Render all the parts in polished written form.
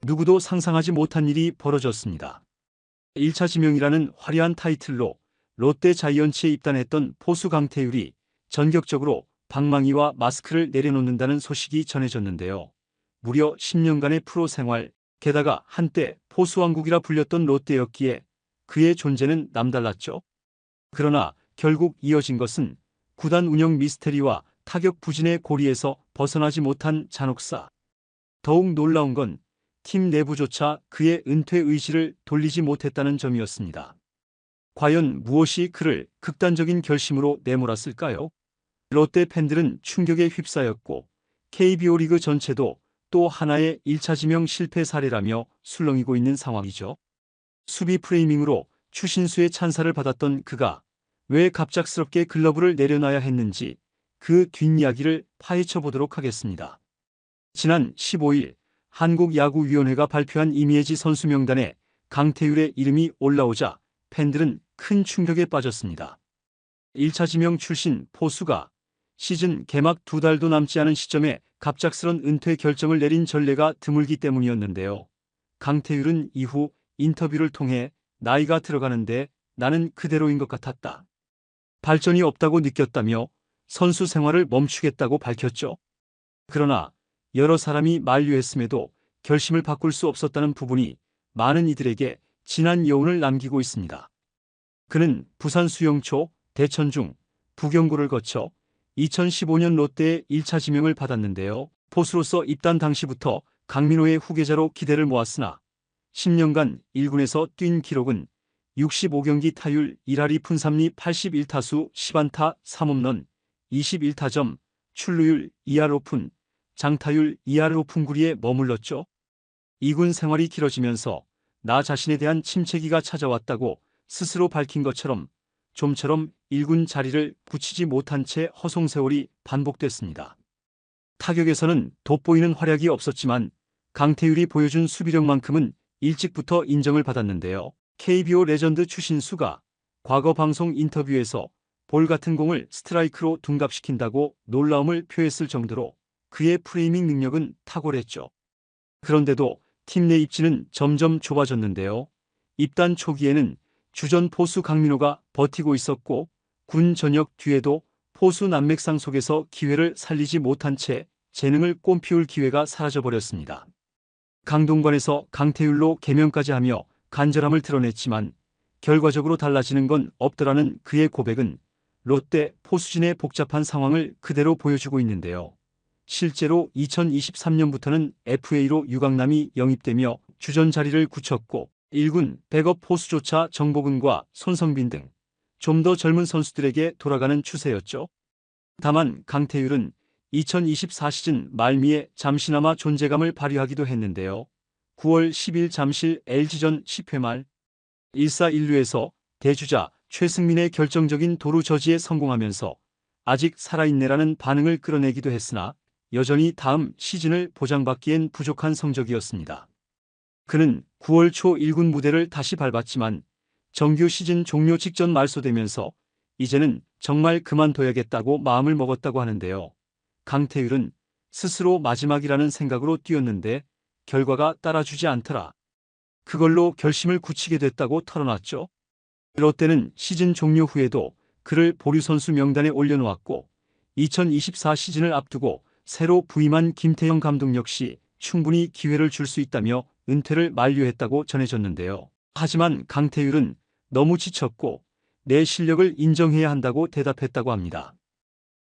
누구도 상상하지 못한 일이 벌어졌습니다. 1차 지명이라는 화려한 타이틀로 롯데 자이언츠에 입단했던 포수 강태율이 전격적으로 방망이와 마스크를 내려놓는다는 소식이 전해졌는데요. 무려 10년간의 프로 생활, 게다가 한때 포수왕국이라 불렸던 롯데였기에 그의 존재는 남달랐죠. 그러나 결국 이어진 것은 구단 운영 미스테리와 타격 부진의 고리에서 벗어나지 못한 잔혹사. 더욱 놀라운 건 팀 내부조차 그의 은퇴 의지를 돌리지 못했다는 점이었습니다. 과연 무엇이 그를 극단적인 결심으로 내몰았을까요? 롯데 팬들은 충격에 휩싸였고 KBO 리그 전체도 또 하나의 1차 지명 실패 사례라며 술렁이고 있는 상황이죠. 수비 프레이밍으로 추신수의 찬사를 받았던 그가 왜 갑작스럽게 글러브를 내려놔야 했는지 그 뒷이야기를 파헤쳐 보도록 하겠습니다. 지난 15일 한국야구위원회가 발표한 이미에지 선수 명단에 강태율의 이름이 올라오자 팬들은 큰 충격에 빠졌습니다. 1차 지명 출신 포수가 시즌 개막 2달도 남지 않은 시점에 갑작스런 은퇴 결정을 내린 전례가 드물기 때문이었는데요. 강태율은 이후 인터뷰를 통해 나이가 들어가는데 나는 그대로인 것 같았다. 발전이 없다고 느꼈다며 선수 생활을 멈추겠다고 밝혔죠. 그러나 여러 사람이 만류했음에도 결심을 바꿀 수 없었다는 부분이 많은 이들에게 진한 여운을 남기고 있습니다. 그는 부산 수영초, 대천중, 부경고를 거쳐 2015년 롯데의 1차 지명을 받았는데요. 포수로서 입단 당시부터 강민호의 후계자로 기대를 모았으나 10년간 1군에서 뛴 기록은 65경기 타율 1할 2푼 3리 81타수 10안타 3홈런 21타점, 출루율 2할 5푼, 장타율 2할 5푼 9리에 머물렀죠. 2군 생활이 길어지면서 나 자신에 대한 침체기가 찾아왔다고 스스로 밝힌 것처럼 좀처럼 1군 자리를 붙이지 못한 채 허송세월이 반복됐습니다. 타격에서는 돋보이는 활약이 없었지만 강태율이 보여준 수비력만큼은 일찍부터 인정을 받았는데요. KBO 레전드 추신수가 과거 방송 인터뷰에서 볼 같은 공을 스트라이크로 둔갑시킨다고 놀라움을 표했을 정도로 그의 프레이밍 능력은 탁월했죠. 그런데도 팀 내 입지는 점점 좁아졌는데요. 입단 초기에는 주전 포수 강민호가 버티고 있었고 군 전역 뒤에도 포수 난맥상 속에서 기회를 살리지 못한 채 재능을 꽃피울 기회가 사라져버렸습니다. 강동관에서 강태율로 개명까지 하며 간절함을 드러냈지만 결과적으로 달라지는 건 없더라는 그의 고백은 롯데 포수진의 복잡한 상황을 그대로 보여주고 있는데요. 실제로 2023년부터는 FA로 유강남이 영입되며 주전 자리를 굳혔고 1군 백업 포수조차 정보근과 손성빈 등 좀 더 젊은 선수들에게 돌아가는 추세였죠. 다만 강태율은 2024 시즌 말미에 잠시나마 존재감을 발휘하기도 했는데요. 9월 10일 잠실 LG전 10회 말 1사1루에서 대주자 최승민의 결정적인 도루 저지에 성공하면서 아직 살아있네라는 반응을 끌어내기도 했으나 여전히 다음 시즌을 보장받기엔 부족한 성적이었습니다. 그는 9월 초 1군 무대를 다시 밟았지만 정규 시즌 종료 직전 말소되면서 이제는 정말 그만둬야겠다고 마음을 먹었다고 하는데요. 강태율은 스스로 마지막이라는 생각으로 뛰었는데 결과가 따라주지 않더라. 그걸로 결심을 굳히게 됐다고 털어놨죠. 롯데는 시즌 종료 후에도 그를 보류 선수 명단에 올려놓았고 2024 시즌을 앞두고 새로 부임한 김태형 감독 역시 충분히 기회를 줄 수 있다며 은퇴를 만류했다고 전해졌는데요. 하지만 강태율은 너무 지쳤고 내 실력을 인정해야 한다고 대답했다고 합니다.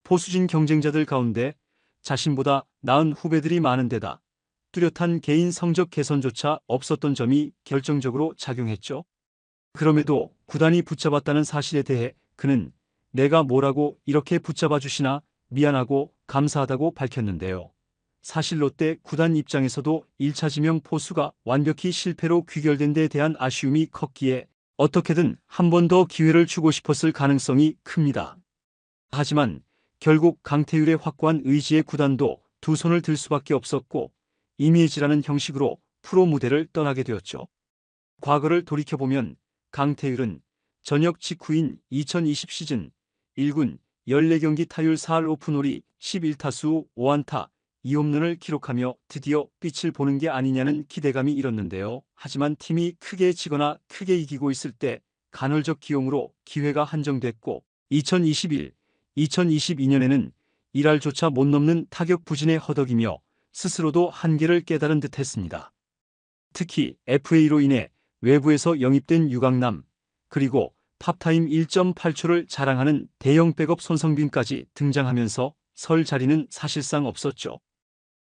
포수진 경쟁자들 가운데 자신보다 나은 후배들이 많은 데다 뚜렷한 개인 성적 개선조차 없었던 점이 결정적으로 작용했죠. 그럼에도 구단이 붙잡았다는 사실에 대해 그는 내가 뭐라고 이렇게 붙잡아 주시나 미안하고 감사하다고 밝혔는데요. 사실 롯데 구단 입장에서도 1차 지명 포수가 완벽히 실패로 귀결된 데에 대한 아쉬움이 컸기에 어떻게든 한 번 더 기회를 주고 싶었을 가능성이 큽니다. 하지만 결국 강태율의 확고한 의지에 구단도 두 손을 들 수밖에 없었고 이미지라는 형식으로 프로 무대를 떠나게 되었죠. 과거를 돌이켜보면 강태율은 전역 직후인 2020 시즌 1군 14경기 타율 4할 5푼 5리 11타수 5안타 2홈런을 기록하며 드디어 빛을 보는 게 아니냐는 기대감이 일었는데요. 하지만 팀이 크게 지거나 크게 이기고 있을 때 간헐적 기용으로 기회가 한정됐고 2021, 2022년에는 1할조차 못 넘는 타격 부진에 허덕이며 스스로도 한계를 깨달은 듯했습니다. 특히 FA로 인해 외부에서 영입된 유강남 그리고 팝타임 1.8초를 자랑하는 대형 백업 손성빈까지 등장하면서 설 자리는 사실상 없었죠.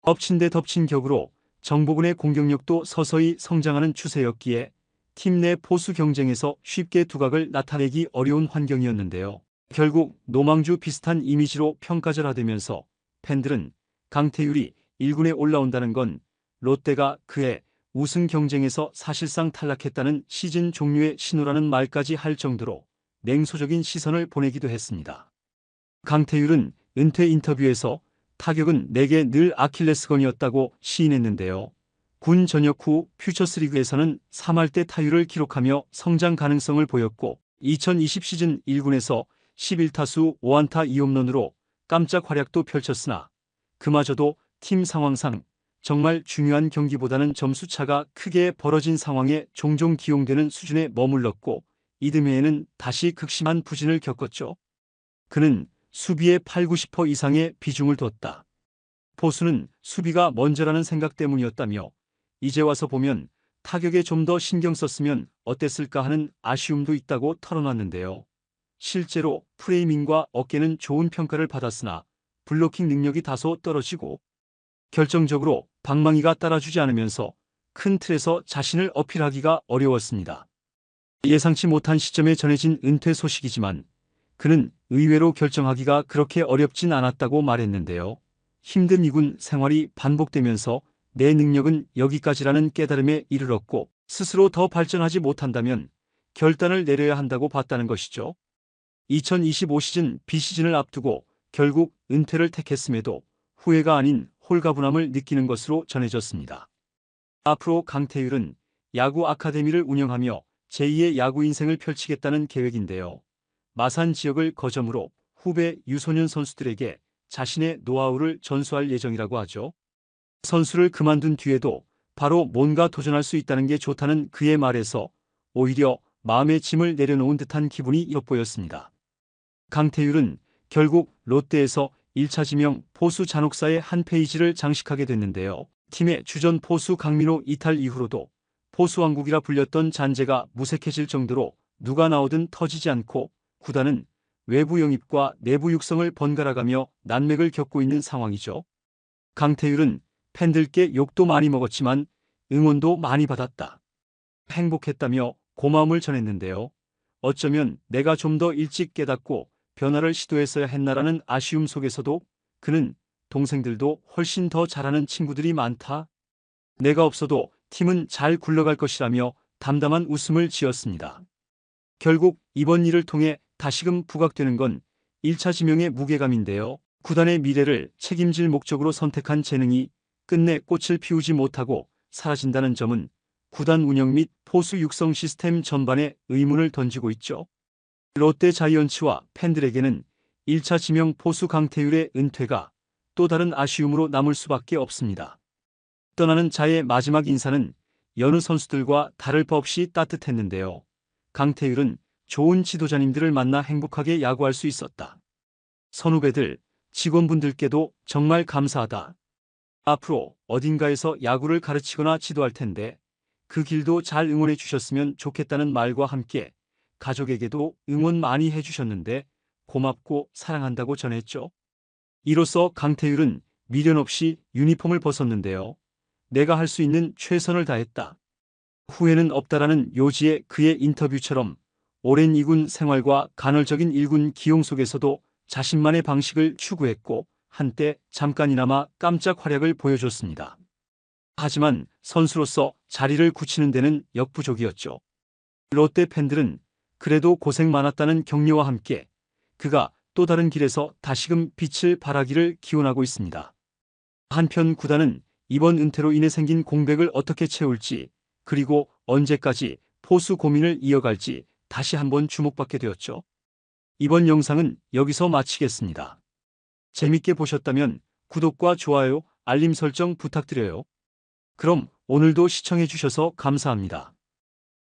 엎친 데 덮친 격으로 정보군의 공격력도 서서히 성장하는 추세였기에 팀 내 포수 경쟁에서 쉽게 두각을 나타내기 어려운 환경이었는데요. 결국 노망주 비슷한 이미지로 평가절하되면서 팬들은 강태율이 1군에 올라온다는 건 롯데가 그해 우승 경쟁에서 사실상 탈락했다는 시즌 종료의 신호라는 말까지 할 정도로 냉소적인 시선을 보내기도 했습니다. 강태율은 은퇴 인터뷰에서 타격은 내게 늘 아킬레스건이었다고 시인했는데요. 군 전역 후 퓨처스리그에서는 3할대 타율을 기록하며 성장 가능성을 보였고 2020 시즌 1군에서 11타수 5안타 2홈런으로 깜짝 활약도 펼쳤으나 그마저도 팀 상황상 정말 중요한 경기보다는 점수차가 크게 벌어진 상황에 종종 기용되는 수준에 머물렀고 이듬해에는 다시 극심한 부진을 겪었죠. 그는 수비에 8, 90% 이상의 비중을 뒀다. 포수는 수비가 먼저라는 생각 때문이었다며 이제 와서 보면 타격에 좀 더 신경 썼으면 어땠을까 하는 아쉬움도 있다고 털어놨는데요. 실제로 프레이밍과 어깨는 좋은 평가를 받았으나 블로킹 능력이 다소 떨어지고 결정적으로 방망이가 따라주지 않으면서 큰 틀에서 자신을 어필하기가 어려웠습니다. 예상치 못한 시점에 전해진 은퇴 소식이지만 그는 의외로 결정하기가 그렇게 어렵진 않았다고 말했는데요. 힘든 2군 생활이 반복되면서 내 능력은 여기까지라는 깨달음에 이르렀고 스스로 더 발전하지 못한다면 결단을 내려야 한다고 봤다는 것이죠. 2025 시즌 비시즌을 앞두고 결국 은퇴를 택했음에도 후회가 아닌 홀가분함을 느끼는 것으로 전해졌습니다. 앞으로 강태율은 야구 아카데미를 운영하며 제2의 야구 인생을 펼치겠다는 계획인데요. 마산 지역을 거점으로 후배 유소년 선수들에게 자신의 노하우를 전수할 예정이라고 하죠. 선수를 그만둔 뒤에도 바로 뭔가 도전할 수 있다는 게 좋다는 그의 말에서 오히려 마음의 짐을 내려놓은 듯한 기분이 엿보였습니다. 강태율은 결국 롯데에서 1차 지명 포수 잔혹사의 한 페이지를 장식하게 됐는데요. 팀의 주전 포수 강민호 이탈 이후로도 포수왕국이라 불렸던 잔재가 무색해질 정도로 누가 나오든 터지지 않고 구단은 외부 영입과 내부 육성을 번갈아가며 난맥을 겪고 있는 상황이죠. 강태율은 팬들께 욕도 많이 먹었지만 응원도 많이 받았다. 행복했다며 고마움을 전했는데요. 어쩌면 내가 좀 더 일찍 깨닫고 변화를 시도했어야 했나라는 아쉬움 속에서도 그는 동생들도 훨씬 더 잘하는 친구들이 많다. 내가 없어도 팀은 잘 굴러갈 것이라며 담담한 웃음을 지었습니다. 결국 이번 일을 통해 다시금 부각되는 건 1차 지명의 무게감인데요. 구단의 미래를 책임질 목적으로 선택한 재능이 끝내 꽃을 피우지 못하고 사라진다는 점은 구단 운영 및 포수 육성 시스템 전반에 의문을 던지고 있죠. 롯데 자이언츠와 팬들에게는 1차 지명 포수 강태율의 은퇴가 또 다른 아쉬움으로 남을 수밖에 없습니다. 떠나는 자의 마지막 인사는 여느 선수들과 다를 바 없이 따뜻했는데요. 강태율은 좋은 지도자님들을 만나 행복하게 야구할 수 있었다. 선후배들, 직원분들께도 정말 감사하다. 앞으로 어딘가에서 야구를 가르치거나 지도할 텐데 그 길도 잘 응원해 주셨으면 좋겠다는 말과 함께 가족에게도 응원 많이 해주셨는데 고맙고 사랑한다고 전했죠. 이로써 강태율은 미련 없이 유니폼을 벗었는데요. 내가 할 수 있는 최선을 다했다. 후회는 없다라는 요지의 그의 인터뷰처럼 오랜 2군 생활과 간헐적인 1군 기용 속에서도 자신만의 방식을 추구했고 한때 잠깐이나마 깜짝 활약을 보여줬습니다. 하지만 선수로서 자리를 굳히는 데는 역부족이었죠. 롯데 팬들은 그래도 고생 많았다는 격려와 함께 그가 또 다른 길에서 다시금 빛을 발하기를 기원하고 있습니다. 한편 구단은 이번 은퇴로 인해 생긴 공백을 어떻게 채울지 그리고 언제까지 포수 고민을 이어갈지 다시 한번 주목받게 되었죠. 이번 영상은 여기서 마치겠습니다. 재밌게 보셨다면 구독과 좋아요, 알림 설정 부탁드려요. 그럼 오늘도 시청해주셔서 감사합니다.